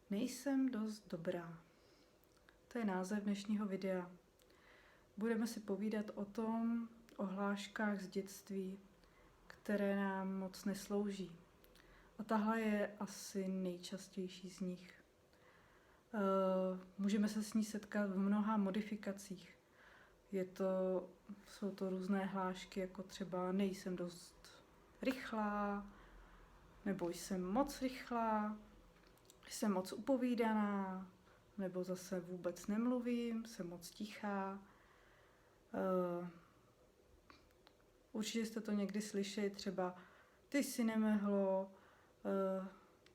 Nejsem dost dobrá. To je název dnešního videa. Budeme si povídat o hláškách z dětství, které nám moc neslouží. A tahle je asi nejčastější z nich. Můžeme se s ní setkat v mnoha modifikacích. Jsou to různé hlášky, jako třeba nejsem dost rychlá, nebo jsem moc rychlá, jsem moc upovídaná, nebo zase vůbec nemluvím, jsem moc tichá. Určitě jste to někdy slyšeli, třeba ty si nemehlo,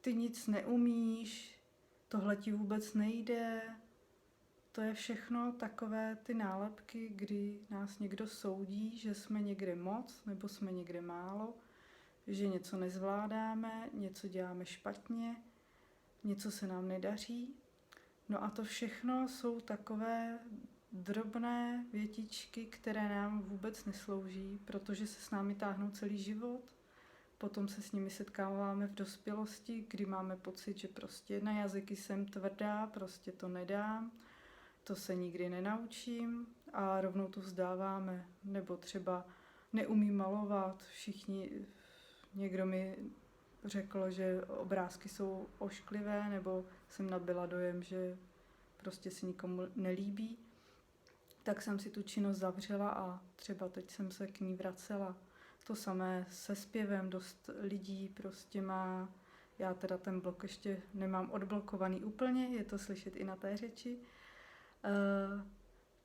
ty nic neumíš, tohle ti vůbec nejde. To je všechno takové ty nálepky, kdy nás někdo soudí, že jsme někde moc nebo jsme někde málo, že něco nezvládáme, něco děláme špatně, něco se nám nedaří. No a to všechno jsou takové drobné větičky, které nám vůbec neslouží, protože se s námi táhnou celý život. Potom se s nimi setkáváme v dospělosti, kdy máme pocit, že prostě na jazyky jsem tvrdá, prostě to nedám, to se nikdy nenaučím a rovnou to vzdáváme. Nebo třeba neumím malovat, někdo mi řekl, že obrázky jsou ošklivé, nebo jsem nabyla dojem, že prostě si nikomu nelíbí, tak jsem si tu činnost zavřela a třeba teď jsem se k ní vracela. To samé se zpěvem, dost lidí prostě má, já teda ten blok ještě nemám odblokovaný úplně, je to slyšet i na té řeči,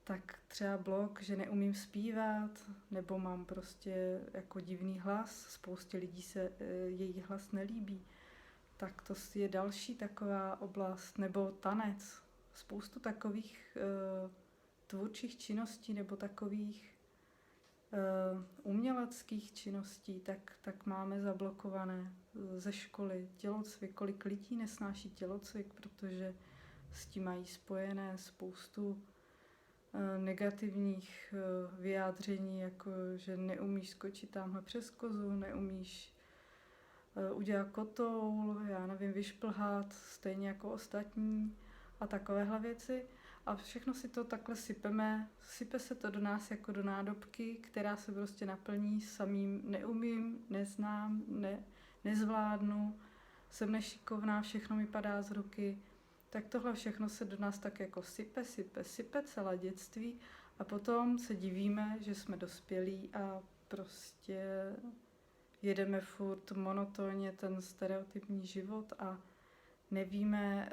tak třeba blok, že neumím zpívat, nebo mám prostě jako divný hlas, spoustě lidí se její hlas nelíbí, tak to je další taková oblast, nebo tanec, spoustu takových tvůrčích činností nebo takových uměleckých činností, tak máme zablokované ze školy. Tělocvik, kolik lidí nesnáší tělocvik, protože s tím mají spojené spoustu negativních vyjádření, jako že neumíš skočit tamhle přes kozu, neumíš udělat kotoul, já nevím, vyšplhat, stejně jako ostatní a takovéhle věci. A všechno si to takhle sype se to do nás jako do nádobky, která se prostě naplní samým neumím, neznám, nezvládnu, jsem nešikovná, všechno mi padá z ruky. Tak tohle všechno se do nás tak jako sype celé dětství a potom se divíme, že jsme dospělí a prostě jedeme furt monotónně ten stereotypní život a nevíme,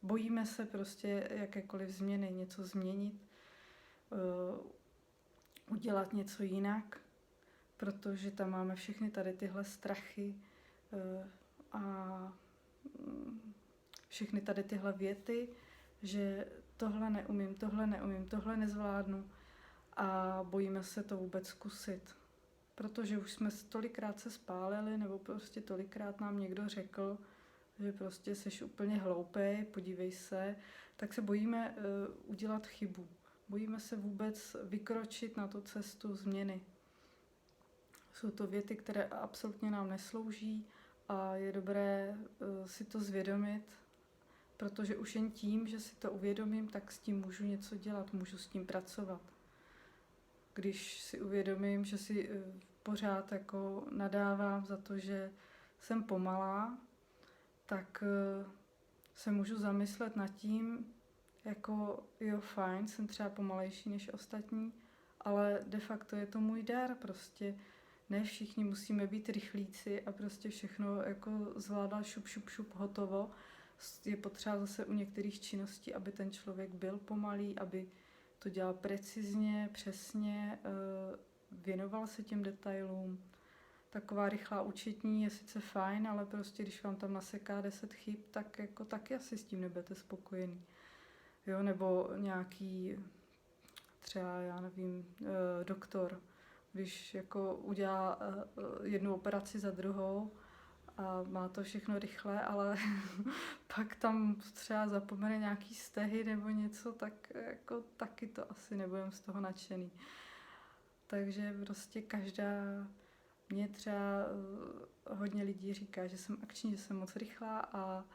bojíme se prostě jakékoliv změny, něco změnit, udělat něco jinak, protože tam máme všechny tady tyhle strachy a všechny tady tyhle věty, že tohle nezvládnu a bojíme se to vůbec zkusit. Protože už jsme tolikrát se spálili, nebo prostě tolikrát nám někdo řekl, že prostě seš úplně hloupej, podívej se, tak se bojíme udělat chybu. Bojíme se vůbec vykročit na tu cestu změny. Jsou to věty, které absolutně nám neslouží a je dobré si to zvědomit, protože už jen tím, že si to uvědomím, tak s tím můžu něco dělat, můžu s tím pracovat. Když si uvědomím, že si pořád jako nadávám za to, že jsem pomalá, tak se můžu zamyslet nad tím, jako jo fajn, jsem třeba pomalejší než ostatní, ale de facto je to můj dar, prostě ne všichni musíme být rychlíci a prostě všechno jako zvládá šup, hotovo. Je potřeba zase u některých činností, aby ten člověk byl pomalý, aby to dělal precizně, přesně, věnoval se těm detailům. Taková rychlá účetní je sice fajn, ale prostě když vám tam naseká 10 chyb, tak jako taky asi s tím nebudete spokojený. Jo, nebo nějaký třeba, já nevím, doktor, když jako udělá jednu operaci za druhou a má to všechno rychle, ale pak tam třeba zapomene nějaký stehy nebo něco, tak jako taky to asi nebudem z toho nadšený. Takže prostě mě třeba hodně lidí říká, že jsem akční, že jsem moc rychlá a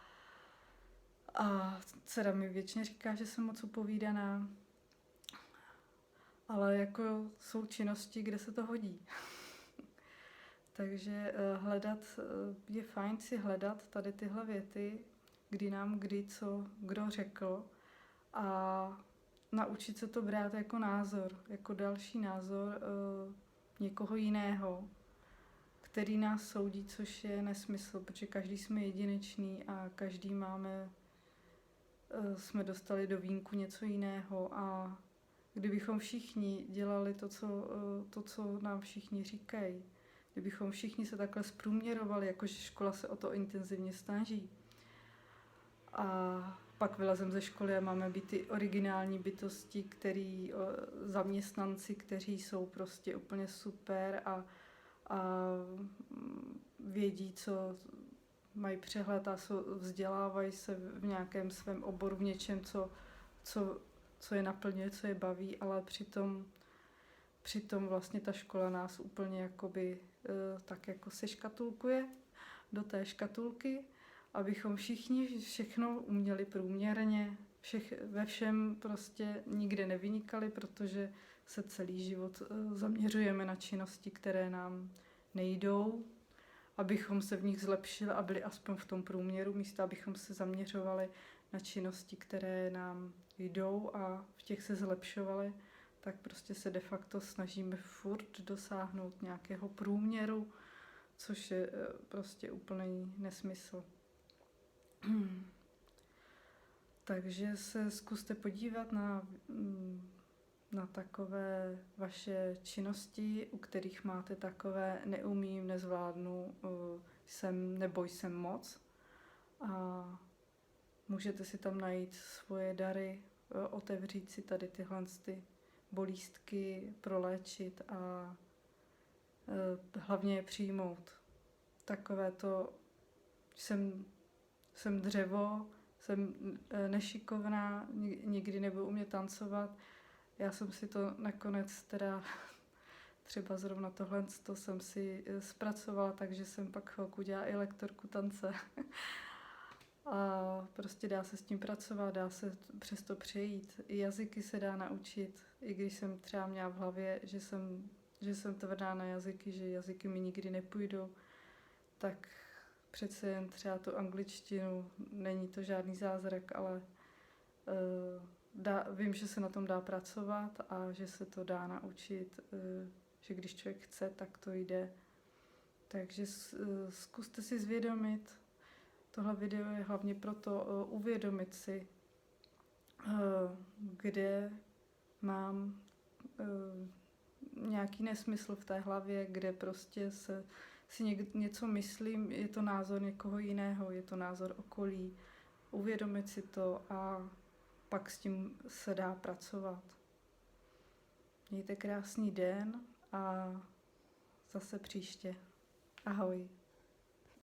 A dcera mi věčně říká, že jsem moc upovídaná, ale jako jsou činnosti, kde se to hodí. Takže je fajn si hledat tady tyhle věty, kdy co kdo řekl a naučit se to brát jako názor, jako další názor někoho jiného, který nás soudí, což je nesmysl, protože každý jsme jedinečný a každý jsme dostali do vínku něco jiného a kdybychom všichni dělali to, co nám všichni říkají, kdybychom všichni se takhle zprůměrovali, jakože škola se o to intenzivně snaží, a pak vylezem ze školy a máme být ty originální bytosti, zaměstnanci, kteří jsou prostě úplně super a vědí, co mají přehled a vzdělávají se v nějakém svém oboru, v něčem, co je naplňuje, co je baví, ale přitom vlastně ta škola nás úplně jakoby tak jako seškatulkuje do té škatulky, abychom všichni všechno uměli průměrně, ve všem prostě nikde nevynikali, protože se celý život zaměřujeme na činnosti, které nám nejdou, abychom se v nich zlepšili a byli aspoň v tom průměru, místo abychom se zaměřovali na činnosti, které nám jdou a v těch se zlepšovali, tak prostě se de facto snažíme furt dosáhnout nějakého průměru, což je prostě úplný nesmysl. Takže se zkuste podívat na takové vaše činnosti, u kterých máte takové neumím, nezvládnu, jsem moc. A můžete si tam najít svoje dary, otevřít si tady tyhle bolístky, proléčit a hlavně je přijmout. Takové to, jsem dřevo, jsem nešikovná, nikdy nebudu umět tancovat. Já jsem si to nakonec teda třeba zrovna tohle jsem si zpracovala, takže jsem pak chvilku dělala i lektorku tance. A prostě dá se s tím pracovat, dá se přes to přejít. I jazyky se dá naučit, i když jsem třeba měla v hlavě, že jsem tvrdá na jazyky, že jazyky mi nikdy nepůjdou, tak přece jen třeba tu angličtinu, není to žádný zázrak, ale vím, že se na tom dá pracovat a že se to dá naučit, že když člověk chce, tak to jde. Takže zkuste si zvědomit, tohle video je hlavně proto uvědomit si, kde mám nějaký nesmysl v té hlavě, kde prostě si něco myslím, je to názor někoho jiného, je to názor okolí. Uvědomit si to a pak s tím se dá pracovat. Mějte krásný den a zase příště. Ahoj.